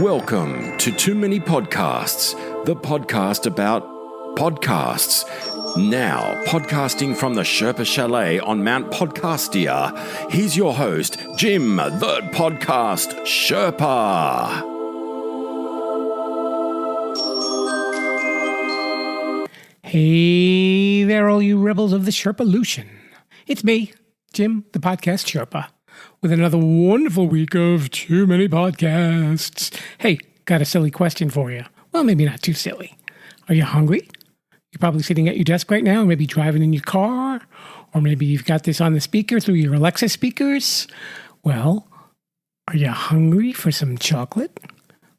Welcome to Too Many Podcasts, the podcast about podcasts. Now, podcasting from the Sherpa Chalet on Mount Podcastia, here's your host, Jim, the podcast Sherpa. Hey there, all you rebels of the Sherpalution. It's me, Jim, the podcast Sherpa, with another wonderful week of Too Many Podcasts. Hey, got a silly question for you. Well, maybe not too silly. Are you hungry? You're probably sitting at your desk right now, maybe driving in your car, or maybe you've got this on the speaker through your Alexa speakers. Well, are you hungry for some chocolate?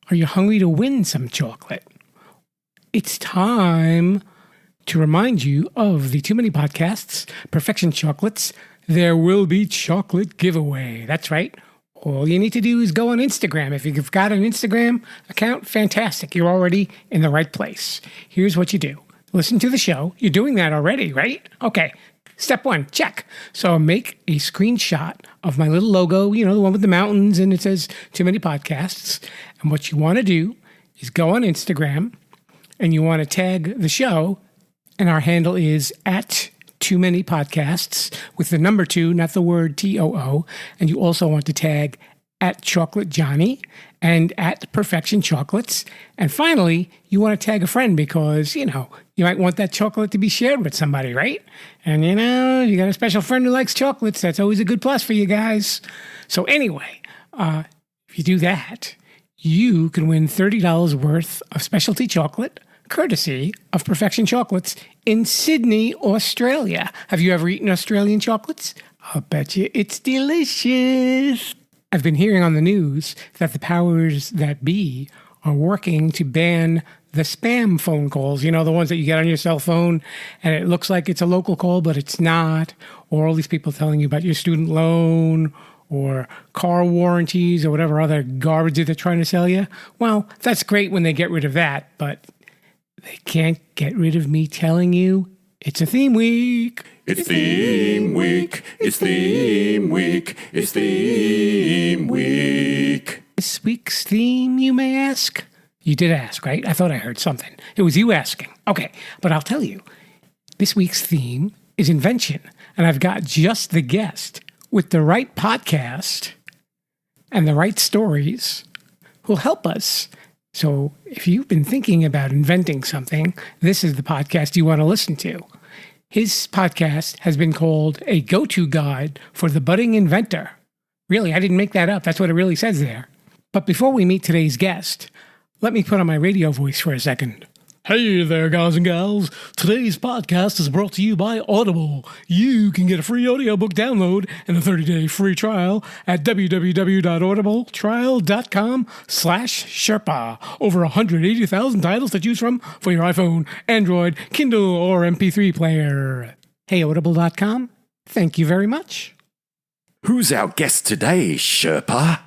Are you hungry to win some chocolate? It's time to remind you of the Too Many Podcasts, Perfection Chocolates. There will be chocolate giveaway. That's right. All you need to do is go on Instagram. If you've got an Instagram account, fantastic. You're already in the right place. Here's what you do. Listen to the show. You're doing that already, right? Okay. Step one, check. So make a screenshot of my little logo, the one with the mountains, and it says Too Many Podcasts. And what you want to do is go on Instagram, and you want to tag the show, and our handle is at Too Many Podcasts with the number 2, not the word TOO. And you also want to tag at Chocolate Johnny and at Perfection Chocolates. And finally, you want to tag a friend because, you might want that chocolate to be shared with somebody, right? And, you got a special friend who likes chocolates. That's always a good plus for you guys. So anyway, if you do that, you can win $30 worth of specialty chocolate, courtesy of Perfection Chocolates in Sydney, Australia. Have you ever eaten Australian chocolates? I'll bet you it's delicious. I've been hearing on the news that the powers that be are working to ban the spam phone calls, the ones that you get on your cell phone and it looks like it's a local call, but it's not, or all these people telling you about your student loan or car warranties or whatever other garbage that they're trying to sell you. Well, that's great when they get rid of that, but they can't get rid of me telling you it's a theme week. It's theme week. It's theme week. It's theme week. This week's theme, you may ask? You did ask, right? I thought I heard something. It was you asking. Okay, but I'll tell you. This week's theme is invention, and I've got just the guest with the right podcast and the right stories who'll help us. So if you've been thinking about inventing something, this is the podcast you want to listen to. His podcast has been called a go-to guide for the budding inventor. Really, I didn't make that up. That's what it really says there. But before we meet today's guest, let me put on my radio voice for a second. Hey there, guys and gals. Today's podcast is brought to you by Audible. You can get a free audiobook download and a 30-day free trial at www.audibletrial.com/Sherpa. Over 180,000 titles to choose from for your iPhone, Android, Kindle, or MP3 player. Hey, Audible.com. Thank you very much. Who's our guest today, Sherpa?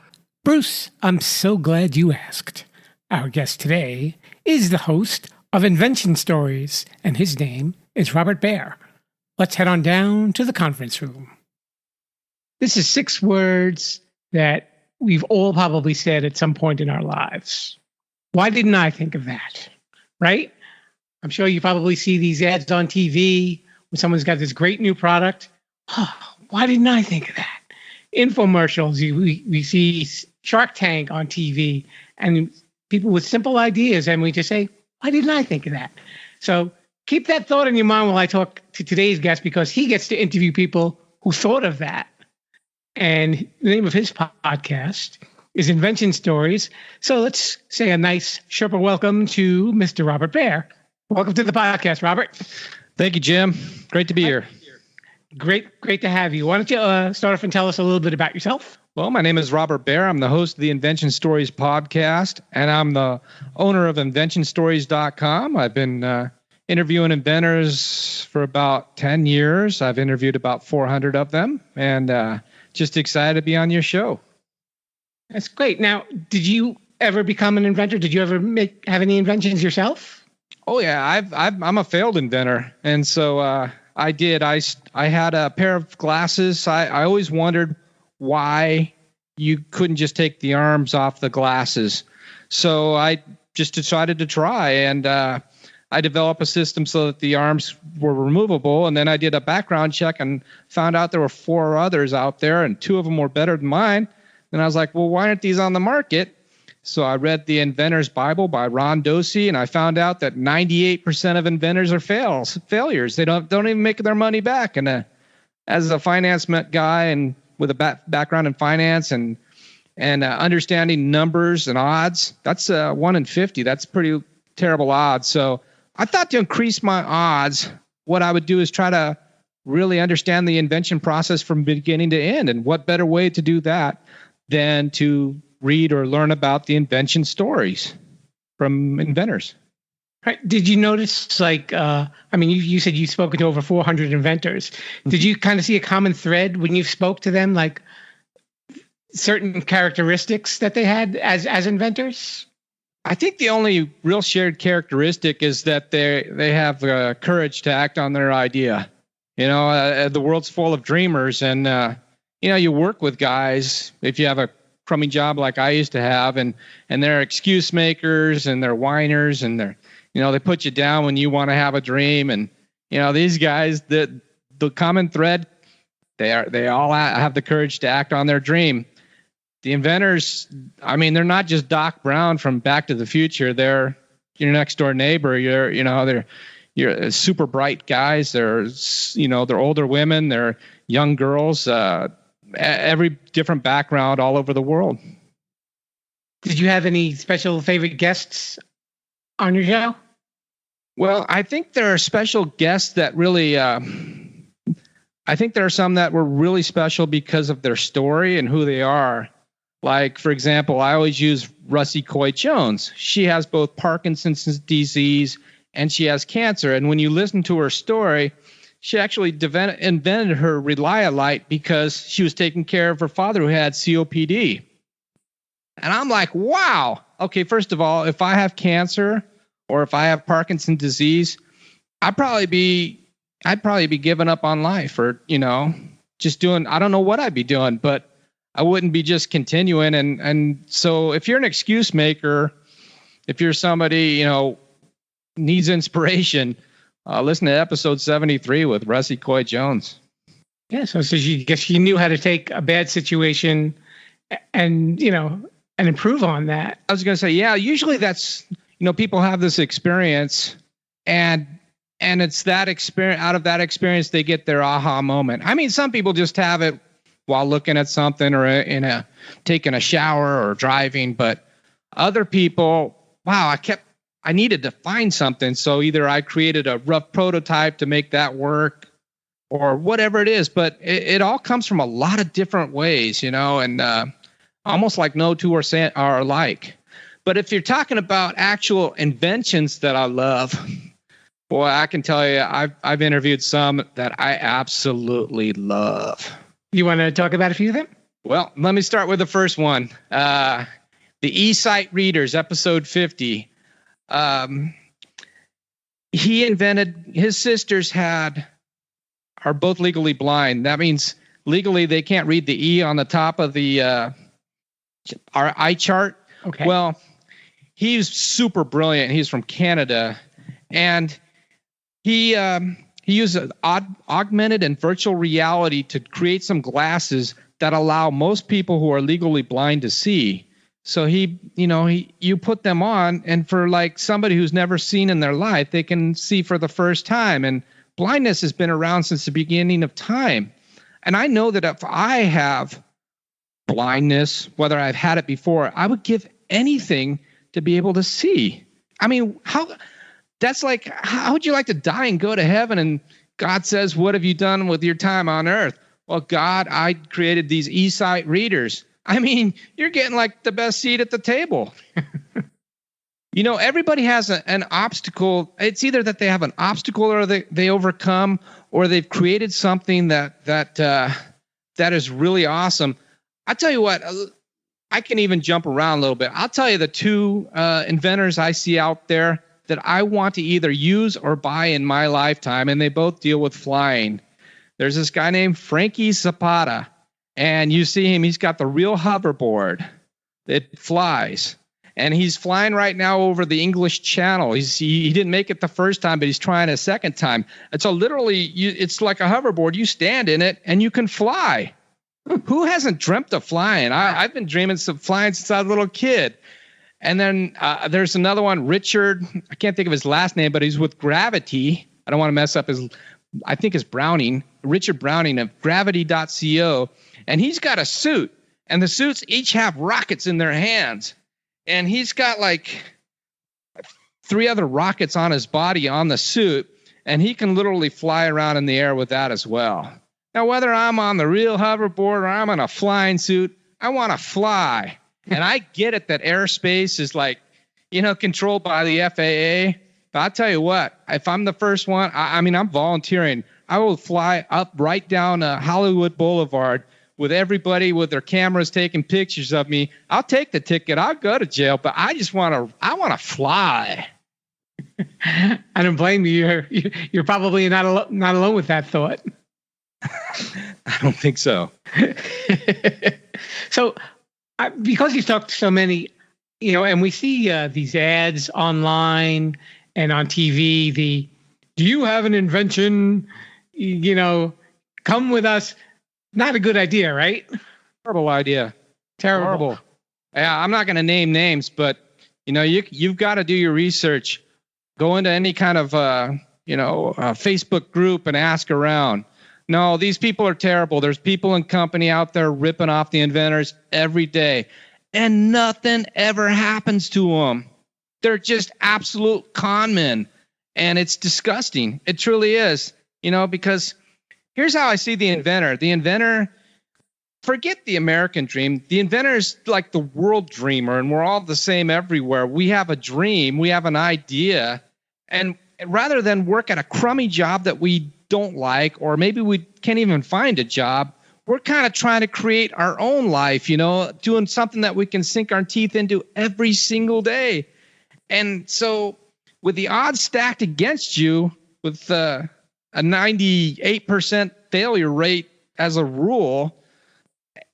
Bruce, I'm so glad you asked. Our guest today is the host of Invention Stories, and his name is Robert Baer. Let's head on down to the conference room. This is 6 words that we've all probably said at some point in our lives. Why didn't I think of that? Right? I'm sure you probably see these ads on TV when someone's got this great new product. Oh, why didn't I think of that? Infomercials, we see Shark Tank on TV, and people with simple ideas, and we just say, why didn't I think of that? So keep that thought in your mind while I talk to today's guest, because he gets to interview people who thought of that. And the name of his podcast is Invention Stories. So let's say a nice Sherpa welcome to Mr. Robert Baer. Welcome to the podcast, Robert. Thank you, Jim. Great to be here. Great to have you. Why don't you start off and tell us a little bit about yourself? Well, my name is Robert Baer. I'm the host of the Invention Stories podcast, and I'm the owner of InventionStories.com. I've been interviewing inventors for about 10 years. I've interviewed about 400 of them, and just excited to be on your show. That's great. Now, did you ever become an inventor? Did you ever have any inventions yourself? Oh, yeah. I'm a failed inventor, and so I did. I had a pair of glasses. I always wondered why you couldn't just take the arms off the glasses. So I just decided to try, and I developed a system so that the arms were removable. And then I did a background check and found out there were 4 others out there, and 2 of them were better than mine. And I was like, well, why aren't these on the market? So I read the Inventor's Bible by Ron Dosey, and I found out that 98% of inventors are failures. They don't even make their money back. And as a finance guy and with a background in finance and understanding numbers and odds, that's 1 in 50. That's pretty terrible odds. So I thought to increase my odds, what I would do is try to really understand the invention process from beginning to end. And what better way to do that than to read or learn about the invention stories from inventors. Right. Did you notice, you said you've spoken to over 400 inventors. Did you kind of see a common thread when you spoke to them, like certain characteristics that they had as inventors? I think the only real shared characteristic is that they have courage to act on their idea. The world's full of dreamers, and you work with guys, if you have a crummy job like I used to have, and they're excuse makers and they're whiners, and they put you down when you want to have a dream. And these guys, the common thread, they all have the courage to act on their dream. The inventors, they're not just Doc Brown from Back to the Future. They're your next door neighbor. You're super bright guys. They're older women. They're young girls. Every different background all over the world. Did you have any special favorite guests on your show? Well, I think there are special guests that really, I think there are some that were really special because of their story and who they are. Like, for example, I always use Russie Coy-Jones. She has both Parkinson's disease and she has cancer. And when you listen to her story, she actually invented her Relialite because she was taking care of her father who had COPD. And I'm like, wow. Okay, first of all, if I have cancer or if I have Parkinson's disease, I'd probably be giving up on life, or just doing, I don't know what I'd be doing, but I wouldn't be just continuing. And so if you're an excuse maker, if you're somebody needs inspiration, listen to episode 73 with Russie Coy-Jones. Yeah, so she knew how to take a bad situation and improve on that. I was going to say, yeah, usually that's, people have this experience and it's that experience, out of that experience, they get their aha moment. Some people just have it while looking at something or taking a shower or driving, but other people, wow, I needed to find something. So either I created a rough prototype to make that work or whatever it is, but it all comes from a lot of different ways, and almost like no two are alike. But if you're talking about actual inventions that I love, boy, I can tell you, I've interviewed some that I absolutely love. You want to talk about a few of them? Well, let me start with the first one. The eSight readers, episode 50. He invented, his sisters are both legally blind. That means legally they can't read the E on the top of our eye chart. Okay. Well, he's super brilliant. He's from Canada, and he uses augmented and virtual reality to create some glasses that allow most people who are legally blind to see. So you put them on, and for like somebody who's never seen in their life, they can see for the first time. And blindness has been around since the beginning of time. And I know that if I have blindness, whether I've had it before, I would give anything to be able to see. How would you like to die and go to heaven? And God says, what have you done with your time on earth? Well, God, I created these eSight readers. You're getting like the best seat at the table. Everybody has an obstacle. It's either that they have an obstacle or they overcome, or they've created something that is really awesome. I tell you what, I can even jump around a little bit. I'll tell you the two inventors I see out there that I want to either use or buy in my lifetime, and they both deal with flying. There's this guy named Frankie Zapata, and you see him. He's got the real hoverboard that flies. And he's flying right now over the English Channel. He didn't make it the first time, but he's trying a second time. And so literally, it's like a hoverboard. You stand in it, and you can fly. Who hasn't dreamt of flying? I've been dreaming of flying since I was a little kid. And then there's another one, Richard. I can't think of his last name, but he's with Gravity. I don't want to mess up I think it's Browning, Richard Browning of Gravity.co. And he's got a suit, and the suits each have rockets in their hands. And he's got like 3 other rockets on his body on the suit, and he can literally fly around in the air with that as well. Now, whether I'm on the real hoverboard or I'm in a flying suit, I want to fly. And I get it that airspace is like, controlled by the FAA. But I'll tell you what, if I'm the first one, I'm volunteering. I will fly up right down Hollywood Boulevard with everybody with their cameras taking pictures of me. I'll take the ticket. I'll go to jail, but I want to fly. I don't blame you. You're probably not alone with that thought. I don't think so. So, because you've talked to so many, and we see these ads online and on TV, do you have an invention? Come with us. Not a good idea, right? Terrible idea. Terrible. Yeah, I'm not going to name names, but you've got to do your research. Go into any kind of Facebook group and ask around. No, these people are terrible. There's people and company out there ripping off the inventors every day, and nothing ever happens to them. They're just absolute con men, and it's disgusting. It truly is. Because here's how I see the inventor. The inventor, forget the American dream. The inventor is like the world dreamer, and we're all the same everywhere. We have a dream. We have an idea. And rather than work at a crummy job that we don't like, or maybe we can't even find a job, we're kind of trying to create our own life, doing something that we can sink our teeth into every single day. And so with the odds stacked against you, with a 98% failure rate as a rule,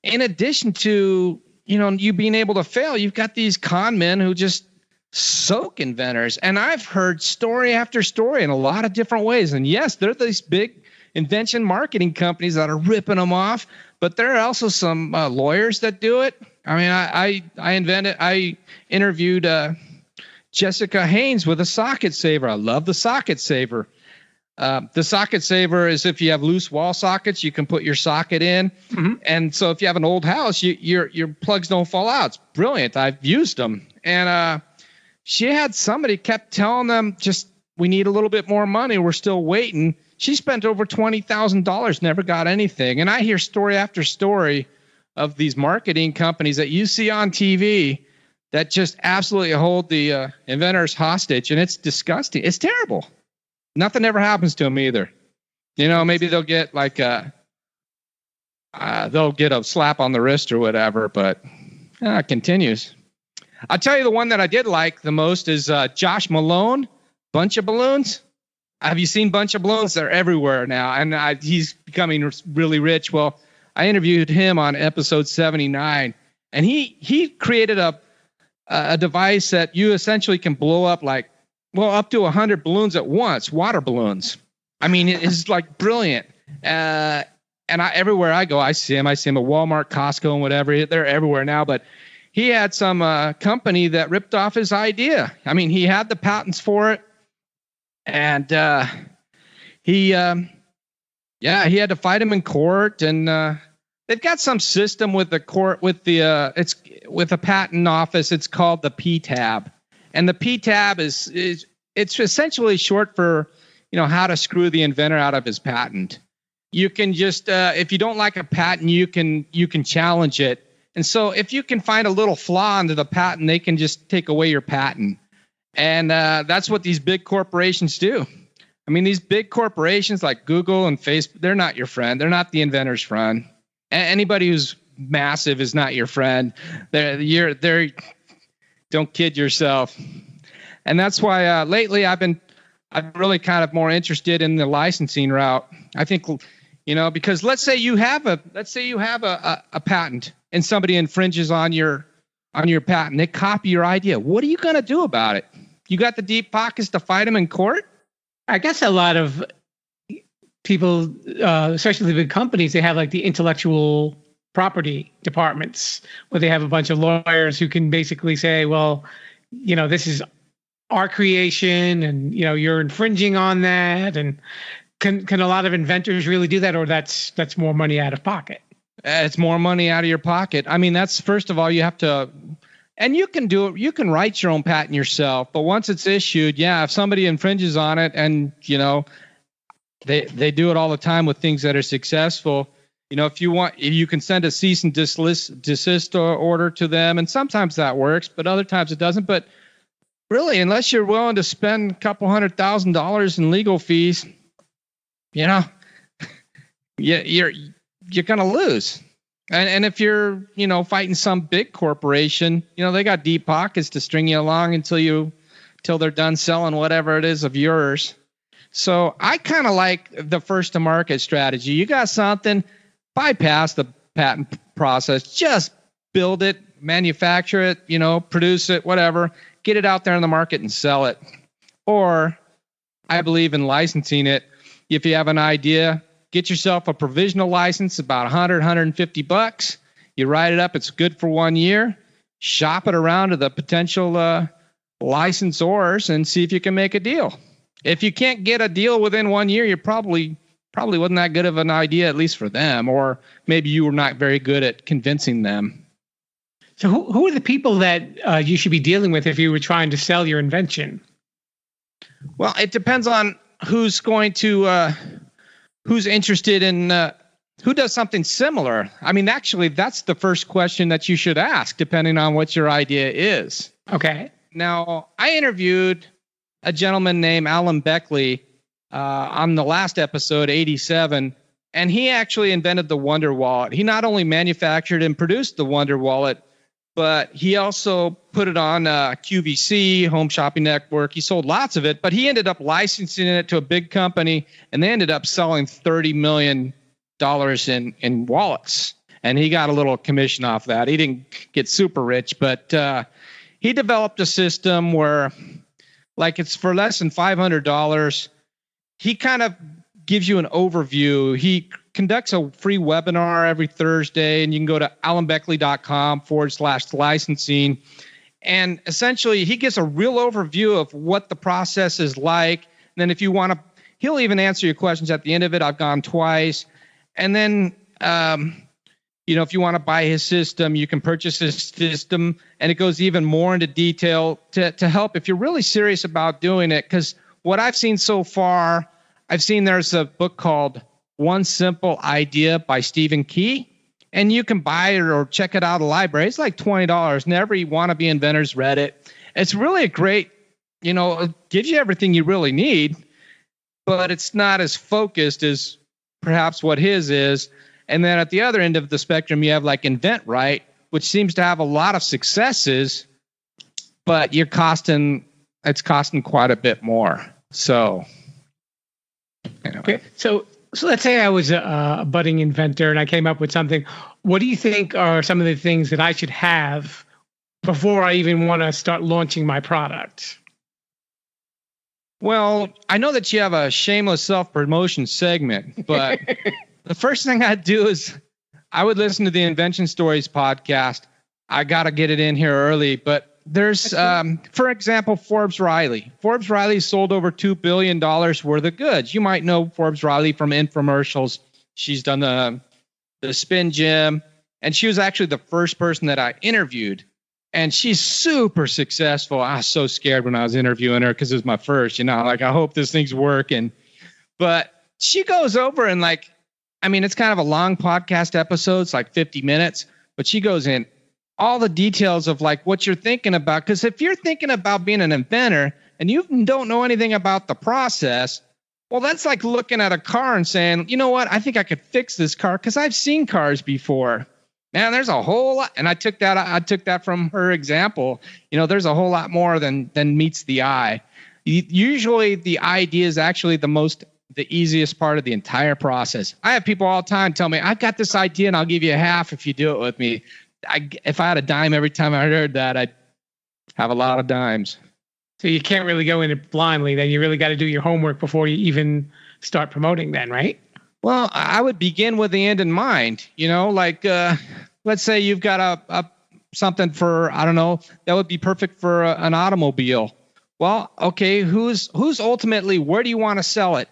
in addition to, you being able to fail, you've got these con men who just soak inventors. And I've heard story after story in a lot of different ways. And yes, there are these big invention marketing companies that are ripping them off, but there are also some lawyers that do it. I interviewed Jessica Haynes with a socket saver. I love the socket saver. The socket saver is if you have loose wall sockets, you can put your socket in. Mm-hmm. And so if you have an old house, your plugs don't fall out. It's brilliant. I've used them. And she had somebody kept telling them, we need a little bit more money. We're still waiting. She spent over $20,000, never got anything. And I hear story after story of these marketing companies that you see on TV that just absolutely hold the inventors hostage. And it's disgusting. It's terrible. Nothing ever happens to them either. Maybe they'll get they'll get a slap on the wrist or whatever, but it continues. I'll tell you the one that I did like the most is Josh Malone, Bunch of Balloons. Have you seen Bunch of Balloons? They're everywhere now, and he's becoming really rich. Well, I interviewed him on episode 79, and he created a device that you essentially can blow up up to 100 balloons at once, water balloons. It's like brilliant. And everywhere I go, I see him. I see him at Walmart, Costco, and whatever. They're everywhere now, but he had some company that ripped off his idea. He had the patents for it, and he had to fight him in court. And they've got some system with the court it's with a patent office. It's called the PTAB, and the PTAB it's essentially short for how to screw the inventor out of his patent. You can just if you don't like a patent, you can challenge it. And so if you can find a little flaw into the patent, they can just take away your patent. And that's what these big corporations do. These big corporations like Google and Facebook, they're not your friend. They're not the inventor's friend. Anybody who's massive is not your friend. They're don't kid yourself. And that's why lately I'm really kind of more interested in the licensing route. I think, Because let's say you have a patent and somebody infringes on your patent. They copy your idea. What are you going to do about it? You got the deep pockets to fight them in court? I guess a lot of people, especially the big companies, they have like the intellectual property departments where they have a bunch of lawyers who can basically say, well, this is our creation and, you're infringing on that. And can a lot of inventors really do that, or that's more money out of pocket? It's more money out of your pocket. I mean, that's, first of all, you have to, and you can do it. You can write your own patent yourself, but once it's issued, if somebody infringes on it, and they do it all the time with things that are successful. If you can send a cease and desist order to them, and sometimes that works, but other times it doesn't. But really, unless you're willing to spend a couple $100,000 in legal fees, you're going to lose. And if you're, fighting some big corporation, they got deep pockets to string you along until they're done selling whatever it is of yours. So I kind of like the first to market strategy. You got something, bypass the patent process, just build it, manufacture it, produce it, whatever, get it out there in the market and sell it. Or I believe in licensing it. If you have an idea, get yourself a provisional license, about $150. You write it up. It's good for 1 year. Shop it around to the potential licensors and see if you can make a deal. If you can't get a deal within 1 year, you're probably wasn't that good of an idea, at least for them, or maybe you were not very good at convincing them. So who are the people that you should be dealing with if you were trying to sell your invention? Well, it depends on who's interested in who does something similar. I mean, actually, that's the first question that you should ask, depending on what your idea is. Okay. Now, I interviewed a gentleman named Alan Beckley on the last episode, 87, and he actually invented the Wonder Wallet. He not only manufactured and produced the Wonder Wallet, but he also put it on QVC, Home Shopping Network. He sold lots of it, but he ended up licensing it to a big company, and they ended up selling $30 million in wallets. And he got a little commission off that. He didn't get super rich, but he developed a system where, like, it's for less than $500. He kind of gives you an overview. He conducts a free webinar every Thursday, and you can go to alanbeckley.com/licensing. And essentially, he gives a real overview of what the process is like. And then if you want to, he'll even answer your questions at the end of it. I've gone twice. And then, if you want to buy his system, you can purchase his system, and it goes even more into detail to help if you're really serious about doing it. Because what I've seen so far, there's a book called One Simple Idea by Stephen Key, and you can buy it or check it out at a library. It's like $20, and every wannabe inventor's read it. It's really a great, it gives you everything you really need, but it's not as focused as perhaps what his is. And then at the other end of the spectrum, you have like InventRight, which seems to have a lot of successes, but it's costing quite a bit more. So, anyway. Okay. So let's say I was a budding inventor and I came up with something. What do you think are some of the things that I should have before I even want to start launching my product? Well, I know that you have a shameless self-promotion segment, but the first thing I'd do is I would listen to the Invention Stories podcast. I got to get it in here early, but there's, for example, Forbes Riley. Forbes Riley sold over $2 billion worth of goods. You might know Forbes Riley from infomercials. She's done the Spin Gym, and she was actually the first person that I interviewed. And she's super successful. I was so scared when I was interviewing her because it was my first, I hope this thing's working. But she goes over and it's kind of a long podcast episode. It's like 50 minutes, but she goes in all the details of what you're thinking about. Because if you're thinking about being an inventor and you don't know anything about the process, well, that's like looking at a car and saying, you know what, I think I could fix this car because I've seen cars before. Man, there's a whole lot. And I took that from her example. There's a whole lot more than meets the eye. Usually the idea is actually the most the easiest part of the entire process. I have people all the time tell me, I've got this idea and I'll give you a half if you do it with me. If I had a dime every time I heard that, I'd have a lot of dimes. So you can't really go in it blindly. Then you really got to do your homework before you even start promoting then, right? Well, I would begin with the end in mind, like let's say you've got a something for, I don't know, that would be perfect for an automobile. Well, okay, who's ultimately, where do you want to sell it?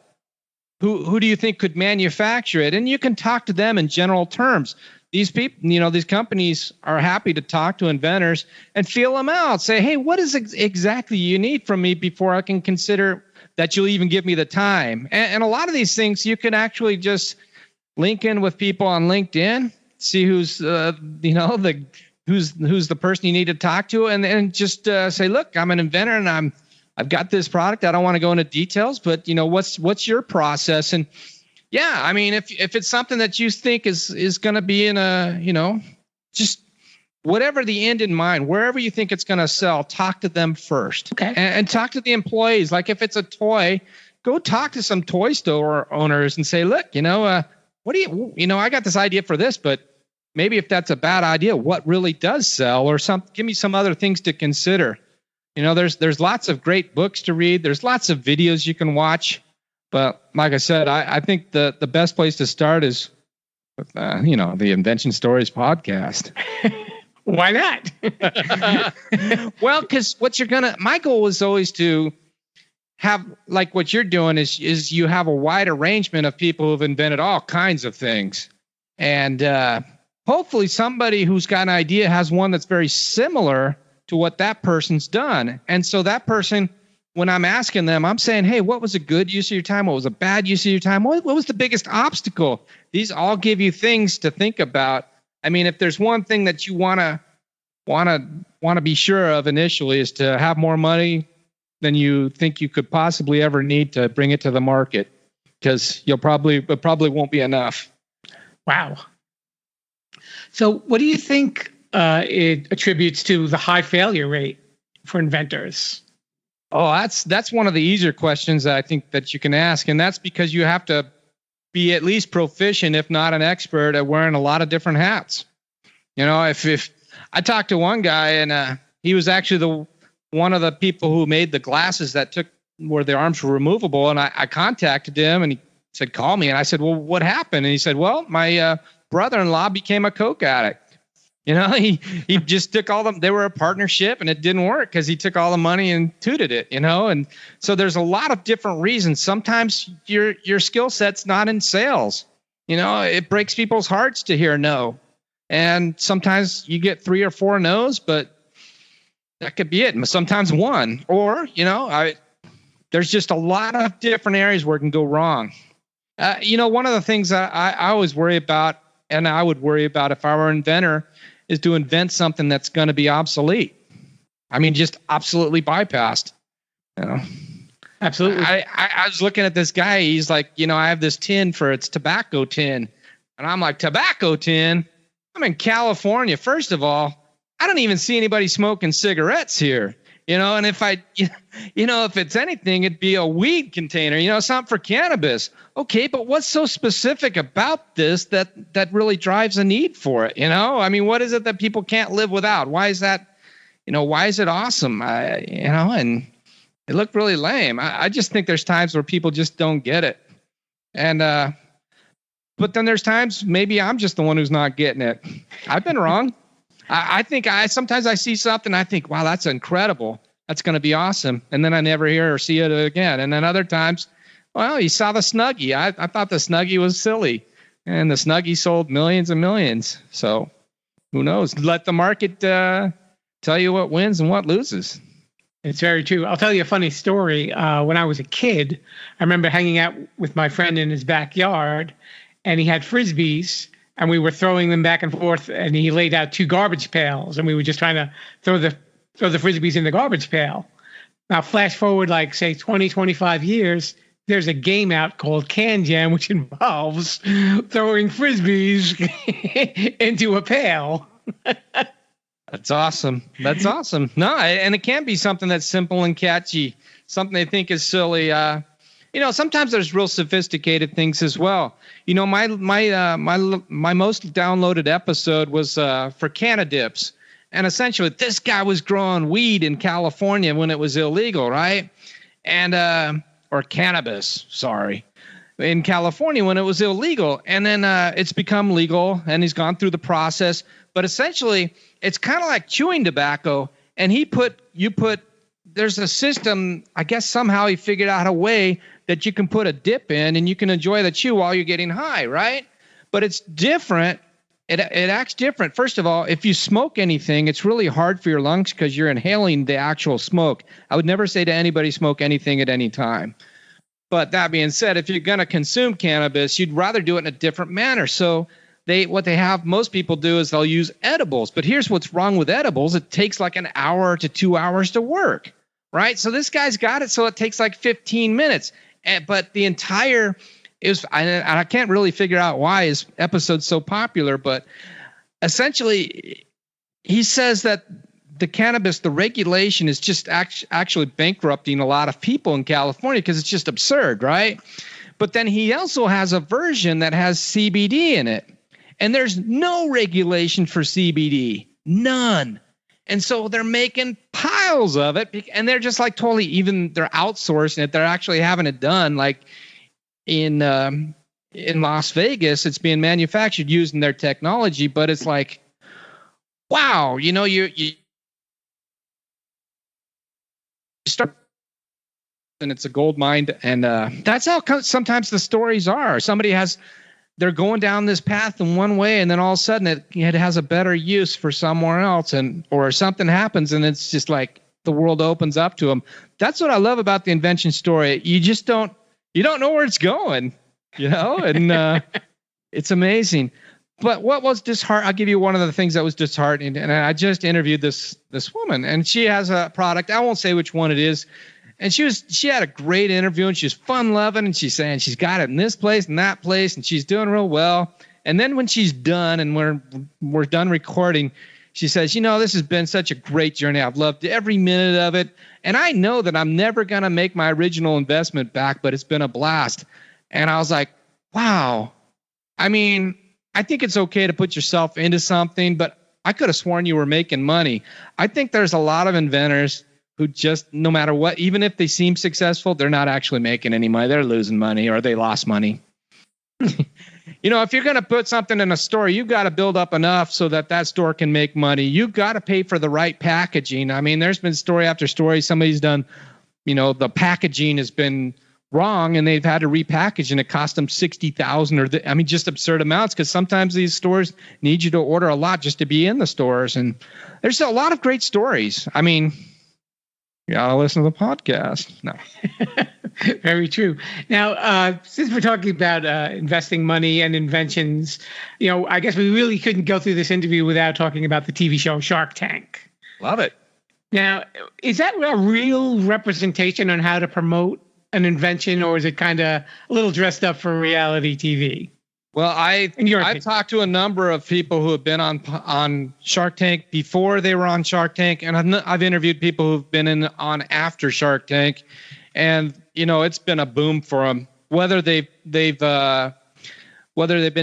Who do you think could manufacture it? And you can talk to them in general terms. These people, these companies are happy to talk to inventors and feel them out. Say, hey, what is exactly you need from me before I can consider that you'll even give me the time? And a lot of these things you can actually just link in with people on LinkedIn, see who's who's the person you need to talk to, and just say, look, I'm an inventor and I've got this product. I don't want to go into details, but what's your process? And yeah, I mean, if it's something that you think is going to be in a, just whatever the end in mind, wherever you think it's going to sell, talk to them first. Okay. And talk to the employees. Like if it's a toy, go talk to some toy store owners and say, look, what do you, I got this idea for this, but maybe if that's a bad idea, what really does sell, or give me some other things to consider. There's lots of great books to read. There's lots of videos you can watch. But like I said, I think the best place to start is with, the Invention Stories podcast. Why not? Well, because my goal is always to have, like what you're doing is you have a wide arrangement of people who've invented all kinds of things. And hopefully somebody who's got an idea has one that's very similar to what that person's done. And so that person, when I'm asking them, I'm saying, hey, what was a good use of your time? What was a bad use of your time? What was the biggest obstacle? These all give you things to think about. I mean, if there's one thing that you want to be sure of initially, is to have more money than you think you could possibly ever need to bring it to the market, because it probably won't be enough. Wow. So what do you think it attributes to the high failure rate for inventors? Oh, that's one of the easier questions that I think that you can ask. And that's because you have to be at least proficient, if not an expert, at wearing a lot of different hats. If I talked to one guy, and he was actually one of the people who made the glasses where the arms were removable. And I contacted him and he said, call me. And I said, well, what happened? And he said, well, my brother-in-law became a coke addict. He just took they were a partnership, and it didn't work because he took all the money and tooted it, and so there's a lot of different reasons. Sometimes your skill set's not in sales. It breaks people's hearts to hear no. And sometimes you get 3 or 4 no's, but that could be it. And sometimes one, or, there's just a lot of different areas where it can go wrong. One of the things I always worry about, and I would worry about if I were an inventor, is to invent something that's going to be obsolete. I mean, just absolutely bypassed. Absolutely. I was looking at this guy. He's like, I have this tin for its tobacco tin. And I'm like, tobacco tin? I'm in California. First of all, I don't even see anybody smoking cigarettes here. And if if it's anything, it'd be a weed container, something for cannabis. Okay, but what's so specific about this that really drives a need for it? I mean, what is it that people can't live without? Why is that? Why is it awesome? And it looked really lame. I just think there's times where people just don't get it. And, but then there's times maybe I'm just the one who's not getting it. I've been wrong. I think sometimes I see something, I think, wow, that's incredible. That's going to be awesome. And then I never hear or see it again. And then other times, well, you saw the Snuggie. I thought the Snuggie was silly. And the Snuggie sold millions and millions. So who knows? Let the market tell you what wins and what loses. It's very true. I'll tell you a funny story. When I was a kid, I remember hanging out with my friend in his backyard, and he had Frisbees. And we were throwing them back and forth, and he laid out 2 garbage pails, and we were just trying to throw the Frisbees in the garbage pail. Now, flash forward, like, say, 20, 25 years, there's a game out called Can Jam, which involves throwing Frisbees into a pail. That's awesome. That's awesome. No, and it can be something that's simple and catchy, something they think is silly. sometimes there's real sophisticated things as well. My most downloaded episode was for cannadips. And essentially, this guy was growing weed in California when it was illegal, right? And or cannabis, sorry, in California when it was illegal. And then it's become legal, and he's gone through the process. But essentially, it's kind of like chewing tobacco. And there's a system, I guess somehow he figured out a way that you can put a dip in and you can enjoy the chew while you're getting high, right? But it's different. It acts different. First of all, if you smoke anything, it's really hard for your lungs because you're inhaling the actual smoke. I would never say to anybody smoke anything at any time. But that being said, if you're going to consume cannabis, you'd rather do it in a different manner. So most people do is they'll use edibles. But here's what's wrong with edibles. It takes like an hour to 2 hours to work, right? So this guy's got it so it takes like 15 minutes. But the entire... I can't really figure out why his episode's so popular, but essentially he says that the regulation is just actually bankrupting a lot of people in California because it's just absurd, right? But then he also has a version that has CBD in it, and there's no regulation for CBD, none. And so they're making piles of it, and they're just like they're outsourcing it. They're actually having it done like in Las Vegas. It's being manufactured using their technology, but it's like, wow, you start, and it's a gold mine, and that's how sometimes the stories are. They're going down this path in one way, and then all of a sudden it has a better use for somewhere else, or something happens, and it's just like the world opens up to them. That's what I love about the invention story. You don't know where it's going, and it's amazing. But what was disheartening? I'll give you one of the things that was disheartening. And I just interviewed this woman, and she has a product. I won't say which one it is. And she had a great interview, and she's fun loving, and she's saying she's got it in this place and that place, and she's doing real well. And then when she's done and we're done recording, she says, this has been such a great journey. I've loved every minute of it. And I know that I'm never going to make my original investment back, but it's been a blast. And I was like, wow. I mean, I think it's okay to put yourself into something, but I could have sworn you were making money. I think there's a lot of inventors who just, no matter what, even if they seem successful, they're not actually making any money. They're losing money, or they lost money. If you're going to put something in a store, you've got to build up enough so that store can make money. You've got to pay for the right packaging. I mean, there's been story after story. Somebody's done, the packaging has been wrong, and they've had to repackage, and it cost them $60,000 just absurd amounts, because sometimes these stores need you to order a lot just to be in the stores. And there's a lot of great stories. I mean, you gotta listen to the podcast. No. Very true. Now, since we're talking about investing money and inventions, I guess we really couldn't go through this interview without talking about the TV show Shark Tank. Love it. Now, is that a real representation on how to promote an invention, or is it kind of a little dressed up for reality TV? Well, I've talked to a number of people who have been on Shark Tank before they were on Shark Tank, and I've interviewed people who've been on after Shark Tank, and it's been a boom for them, whether they've been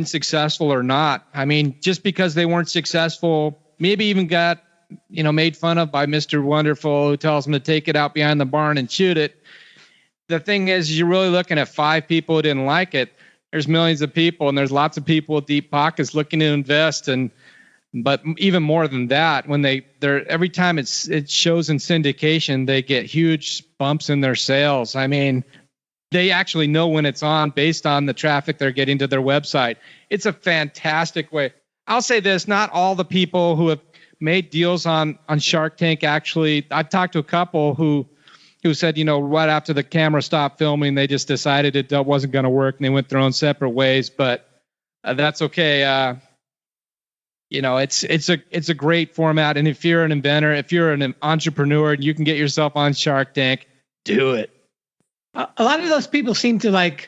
successful or not. I mean, just because they weren't successful, maybe even got made fun of by Mr. Wonderful, who tells them to take it out behind the barn and shoot it. The thing is, you're really looking at 5 people who didn't like it. There's millions of people, and there's lots of people with deep pockets looking to invest. But even more than that, when they're every time it shows in syndication, they get huge bumps in their sales. I mean, they actually know when it's on based on the traffic they're getting to their website. It's a fantastic way. I'll say this: not all the people who have made deals on Shark Tank actually. I've talked to a couple who said, right after the camera stopped filming, they just decided it wasn't going to work, and they went their own separate ways. But that's okay. It's a great format. And if you're an inventor, if you're an entrepreneur, and you can get yourself on Shark Tank, do it. A lot of those people seem to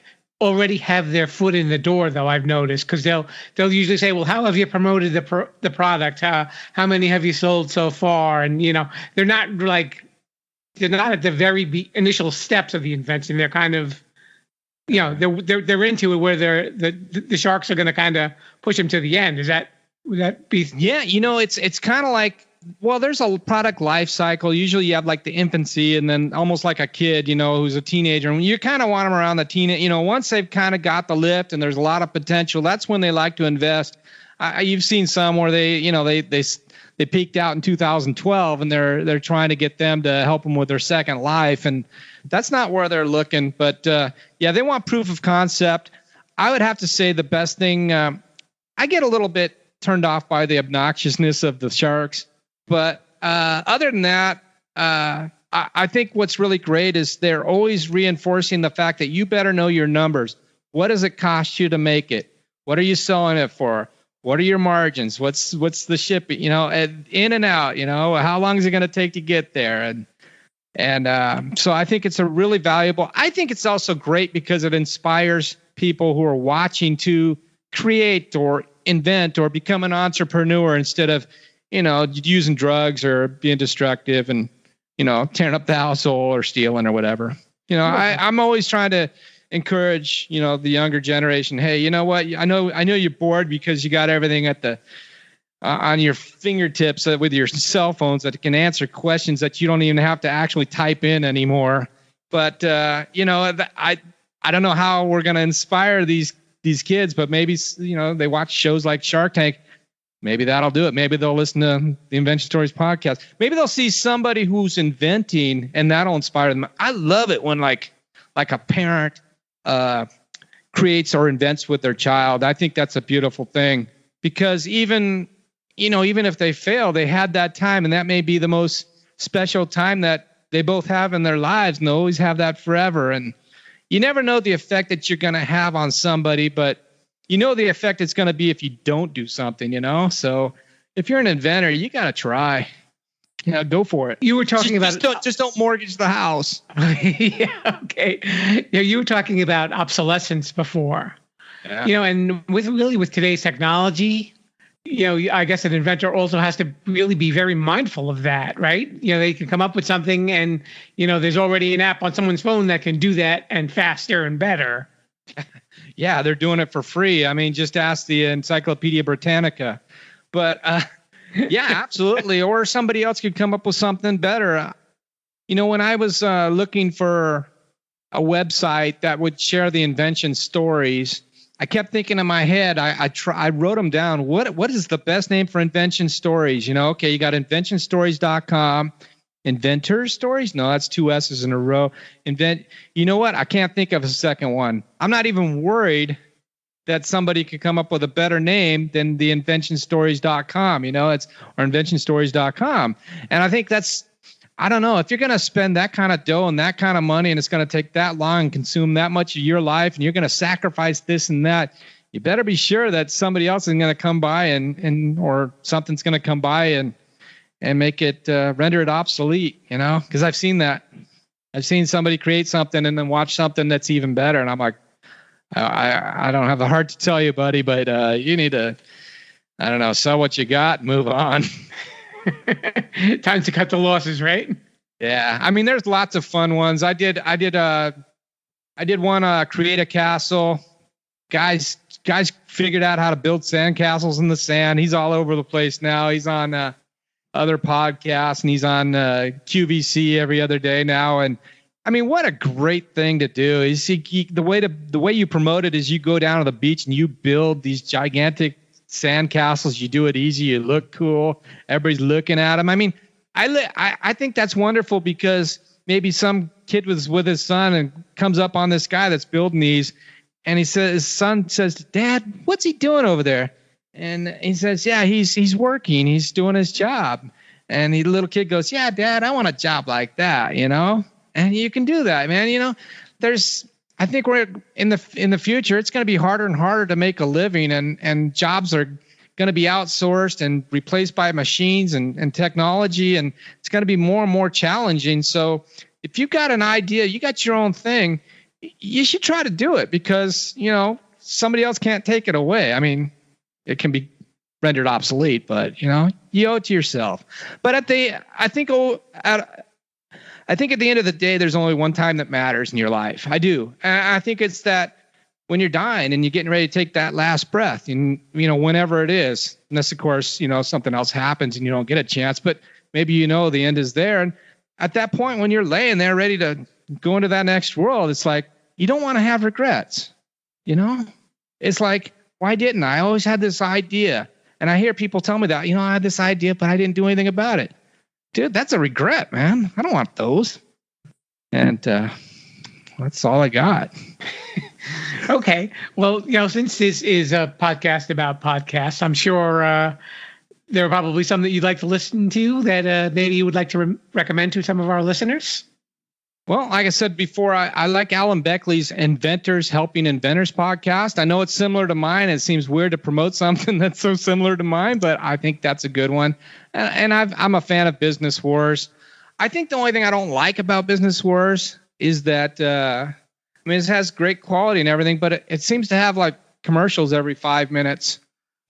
already have their foot in the door, though, I've noticed, because they'll usually say, well, how have you promoted the product? How many have you sold so far? And, they're not at the very initial steps of the invention. They're kind of they're into it where the sharks are going to kind of push them to the end. Would that be? Yeah, it's kind of like, well, there's a product life cycle. Usually you have like the infancy and then almost like a kid, who's a teenager. And you kind of want them around the teenage, once they've kind of got the lift and there's a lot of potential, that's when they like to invest. You've seen some where they peaked out in 2012 and they're trying to get them to help them with their second life. And that's not where they're looking. But they want proof of concept. I would have to say the best thing, I get a little bit turned off by the obnoxiousness of the sharks. But other than that, I think what's really great is they're always reinforcing the fact that you better know your numbers. What does it cost you to make it? What are you selling it for? What are your margins? What's the shipping? In and out. How long is it going to take to get there? And so I think it's a really valuable. I think it's also great because it inspires people who are watching to create or invent or become an entrepreneur instead of using drugs or being destructive and, tearing up the household or stealing or whatever. I'm always trying to encourage, the younger generation. Hey, you know what? I know you're bored because you got everything at on your fingertips with your cell phones that can answer questions that you don't even have to actually type in anymore. But, I don't know how we're going to inspire these kids, but maybe, they watch shows like Shark Tank. Maybe that'll do it. Maybe they'll listen to the Invention Stories podcast. Maybe they'll see somebody who's inventing and that'll inspire them. I love it when like a parent creates or invents with their child. I think that's a beautiful thing because even if they fail, they had that time and that may be the most special time that they both have in their lives and they'll always have that forever. And you never know the effect that you're going to have on somebody, but the effect it's going to be if you don't do something, So if you're an inventor, you got to try. Go for it. You were talking about just don't mortgage the house. Yeah, okay. You were talking about obsolescence before. Yeah. And with today's technology, I guess an inventor also has to really be very mindful of that, right? They can come up with something and, there's already an app on someone's phone that can do that and faster and better. Yeah, they're doing it for free. I mean, just ask the Encyclopedia Britannica. But yeah, absolutely. Or somebody else could come up with something better. When I was looking for a website that would share the invention stories, I kept thinking in my head, I wrote them down. What is the best name for invention stories? Okay, you got inventionstories.com. Inventors Stories? No, that's 2 S's in a row. You know what? I can't think of a second one. I'm not even worried that somebody could come up with a better name than the inventionstories.com. It's or inventionstories.com. And I think I don't know, if you're going to spend that kind of dough and that kind of money and it's going to take that long and consume that much of your life and you're going to sacrifice this and that, you better be sure that somebody else is going to come by and or something's going to come by and make it render it obsolete, because I've seen that. I've seen somebody create something and then watch something that's even better. And I'm like, I don't have the heart to tell you, buddy, but you need to, I don't know, sell what you got and move on. Time to cut the losses, right? Yeah. I mean, there's lots of fun ones. I did one, create a castle. Guys figured out how to build sand castles in the sand. He's all over the place now. He's on, other podcasts and he's on QVC every other day now. And I mean, what a great thing to do. The way you promote it is you go down to the beach and you build these gigantic sand castles. You do it easy. You look cool. Everybody's looking at them. I mean, I think that's wonderful because maybe some kid was with his son and comes up on this guy that's building these. And his son says, "Dad, what's he doing over there?" And he says, "Yeah, he's working. He's doing his job." And the little kid goes, "Yeah, Dad, I want a job like that, And you can do that, man. I think we're in the future, it's going to be harder and harder to make a living and jobs are going to be outsourced and replaced by machines and technology. And it's going to be more and more challenging. So if you've got an idea, you got your own thing, you should try to do it because, somebody else can't take it away. I mean, it can be rendered obsolete, but you owe it to yourself. But at I think at the end of the day, there's only one time that matters in your life. I do. And I think it's that when you're dying and you're getting ready to take that last breath, and whenever it is, unless of course, something else happens and you don't get a chance, but maybe the end is there. And at that point, when you're laying there ready to go into that next world, it's like, you don't want to have regrets. It's like, why didn't I? I always had this idea. And I hear people tell me that, I had this idea, but I didn't do anything about it. Dude, that's a regret, man. I don't want those. And that's all I got. Okay. Well, since this is a podcast about podcasts, I'm sure there are probably some that you'd like to listen to that maybe you would like to recommend to some of our listeners. Well, like I said before, I like Alan Beckley's Inventors Helping Inventors podcast. I know it's similar to mine. It seems weird to promote something that's so similar to mine, but I think that's a good one. And I'm a fan of Business Wars. I think the only thing I don't like about Business Wars is that, it has great quality and everything, but it seems to have like commercials every 5 minutes.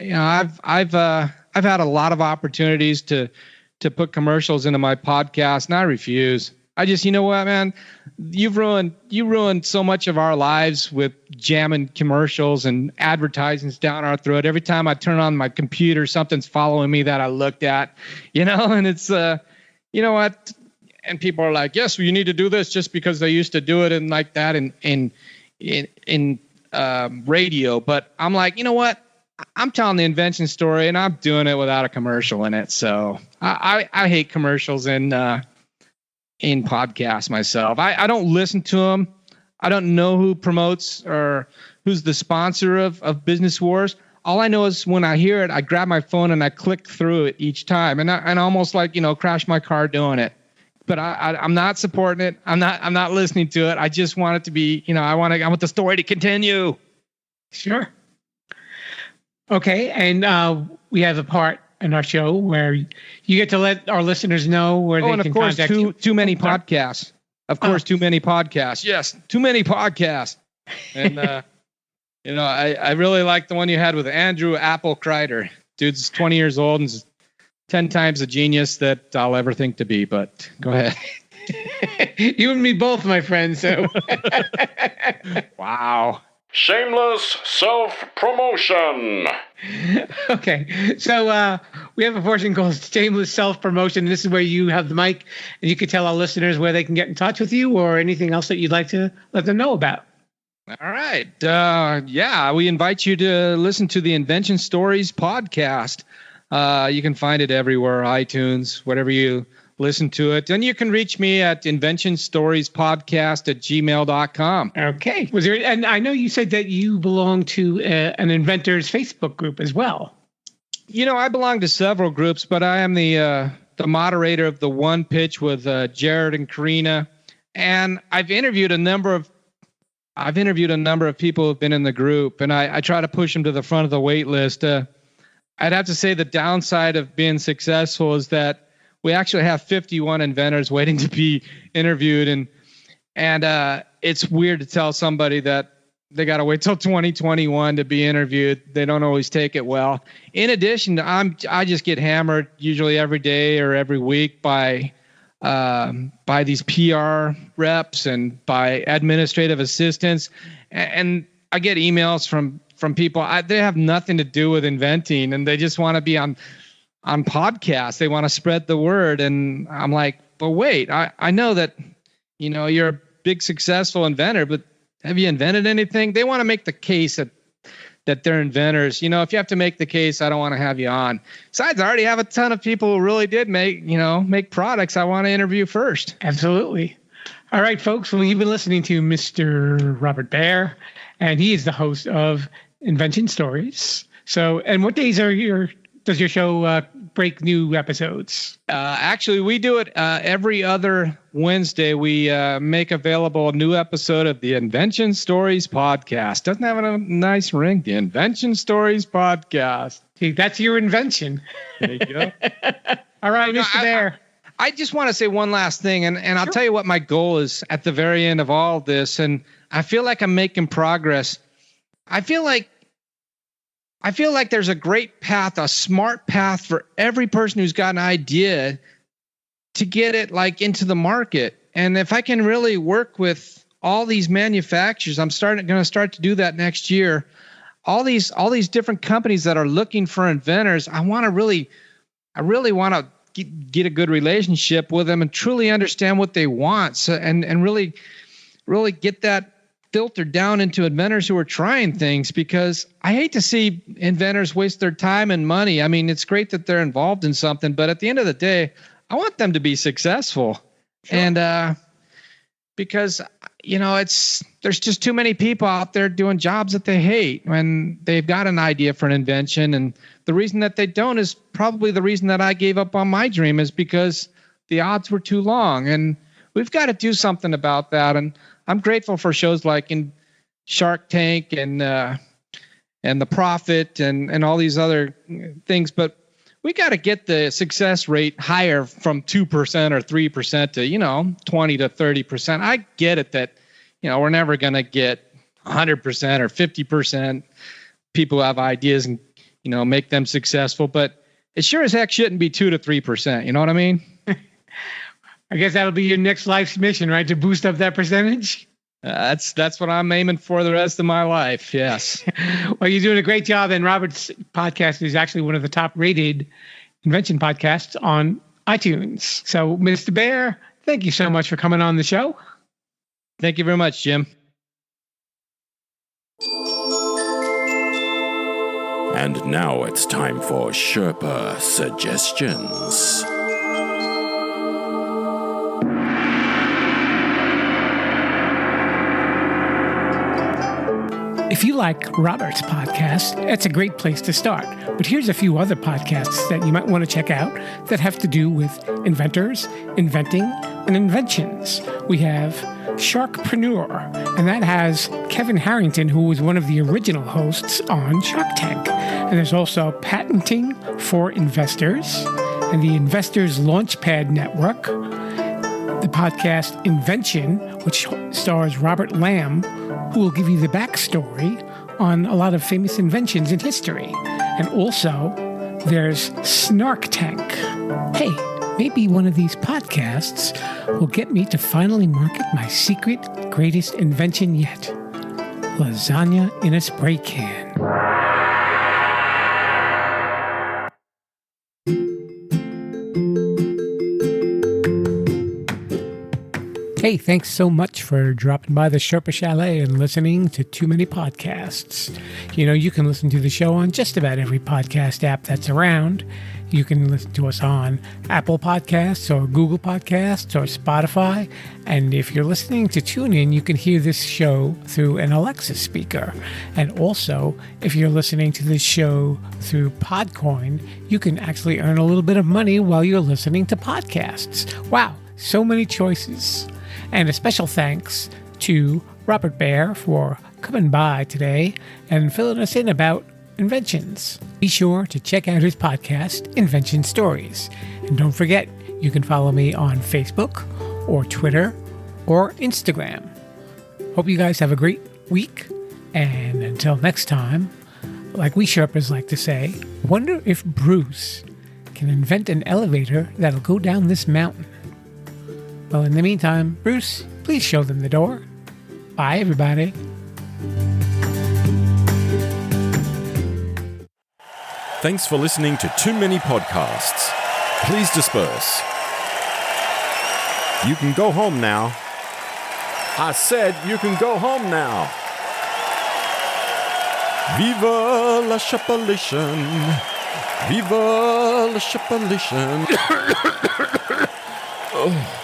I've had a lot of opportunities to put commercials into my podcast, and I refuse. I just, you know what, man, you ruined so much of our lives with jamming commercials and advertisements down our throat. Every time I turn on my computer, something's following me that I looked at, and it's, you know what? And people are like, yes, well, you need to do this just because they used to do it and like that in radio. But I'm like, you know what? I'm telling the invention story and I'm doing it without a commercial in it. So I hate commercials in podcasts myself. I don't listen to them. I don't know who promotes or who's the sponsor of Business Wars. All I know is when I hear it, I grab my phone and I click through it each time, and I almost like crash my car doing it. But I'm not supporting it. I'm not listening to it. I just want it to be, I want the story to continue. Sure. Okay, and we have a part in our show where you get to let our listeners know where they can contact you. Too many podcasts. Of course, too many podcasts. Yes, too many podcasts. And I really like the one you had with Andrew Apple Crider. Dude's 20 years old and 10 times a genius that I'll ever think to be. But go ahead. You and me both, my friend. So, wow. Shameless self-promotion. Okay, so we have a portion called Shameless Self-Promotion. This is where you have the mic and you can tell our listeners where they can get in touch with you or anything else that you'd like to let them know about. All right. We invite you to listen to the Invention Stories podcast. You can find it everywhere, iTunes, whatever you listen to it. And you can reach me at inventionstoriespodcast@gmail.com. Okay. And I know you said that you belong to an Inventors Facebook group as well. I belong to several groups, but I am the moderator of the One Pitch with Jared and Karina. And I've interviewed a number of people who've been in the group, and I try to push them to the front of the wait list. I'd have to say the downside of being successful is that we actually have 51 inventors waiting to be interviewed, and it's weird to tell somebody that they got to wait till 2021 to be interviewed. They don't always take it well. In addition, I just get hammered usually every day or every week by these PR reps and by administrative assistants, and I get emails from people. They have nothing to do with inventing, and they just want to be on podcasts. They want to spread the word. And I'm like, but wait, I know that, you're a big successful inventor, but have you invented anything? They want to make the case that they're inventors. If you have to make the case, I don't want to have you on. Besides, I already have a ton of people who really did make products I want to interview first. Absolutely. All right, folks. Well, you've been listening to Mr. Robert Baer, and he is the host of Invention Stories. So, and what days does your show break new episodes? Actually, we do it every other Wednesday. We make available a new episode of the Invention Stories podcast. Doesn't have a nice ring? The Invention Stories podcast. See, that's your invention. There you go. All right, Mr. Baer. I just want to say one last thing, and I'll tell you what my goal is at the very end of all this, and I feel like I'm making progress. I feel like there's a great path, a smart path for every person who's got an idea to get it like into the market. And if I can really work with all these manufacturers, I'm going to start to do that next year. All these different companies that are looking for inventors, I really want to get a good relationship with them and truly understand what they want. So, and really get that filtered down into inventors who are trying things, because I hate to see inventors waste their time and money. I mean, it's great that they're involved in something, but at the end of the day, I want them to be successful. Sure. And because, there's just too many people out there doing jobs that they hate when they've got an idea for an invention. And the reason that they don't is probably the reason that I gave up on my dream, is because the odds were too long. And we've got to do something about that. And I'm grateful for shows like in Shark Tank and The Profit and all these other things. But we got to get the success rate higher from 2% or 3% to, 20 to 30%. I get it that, we're never going to get 100% or 50% people who have ideas and, make them successful. But it sure as heck shouldn't be 2 to 3%. You know what I mean? I guess that'll be your next life's mission, right? To boost up that percentage? That's what I'm aiming for the rest of my life. Yes. Well, you're doing a great job. And Robert's podcast is actually one of the top rated invention podcasts on iTunes. So, Mr. Bear, thank you so much for coming on the show. Thank you very much, Jim. And now it's time for Sherpa Suggestions. If you like Robert's podcast, it's a great place to start. But here's a few other podcasts that you might want to check out that have to do with inventors, inventing, and inventions. We have Sharkpreneur, and that has Kevin Harrington, who was one of the original hosts on Shark Tank. And there's also Patenting for Investors and the Investors Launchpad Network, the podcast Invention, which stars Robert Lamb, who will give you the backstory on a lot of famous inventions in history. And also, there's Snark Tank. Hey, maybe one of these podcasts will get me to finally market my secret greatest invention yet. Lasagna in a spray can. Hey, thanks so much for dropping by the Sherpa Chalet and listening to Too Many Podcasts. You can listen to the show on just about every podcast app that's around. You can listen to us on Apple Podcasts or Google Podcasts or Spotify. And if you're listening to TuneIn, you can hear this show through an Alexa speaker. And also, if you're listening to this show through Podcoin, you can actually earn a little bit of money while you're listening to podcasts. Wow, so many choices. And a special thanks to Robert Bear for coming by today and filling us in about inventions. Be sure to check out his podcast, Invention Stories. And don't forget, you can follow me on Facebook or Twitter or Instagram. Hope you guys have a great week. And until next time, like we Sherpas like to say, wonder if Bruce can invent an elevator that'll go down this mountain. Well, in the meantime, Bruce, please show them the door. Bye, everybody. Thanks for listening to Too Many Podcasts. Please disperse. You can go home now. I said you can go home now. Viva la Sherpalition. Viva la Sherpalition. Oh.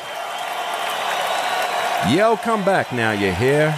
Yeah, I'll come back now, you hear?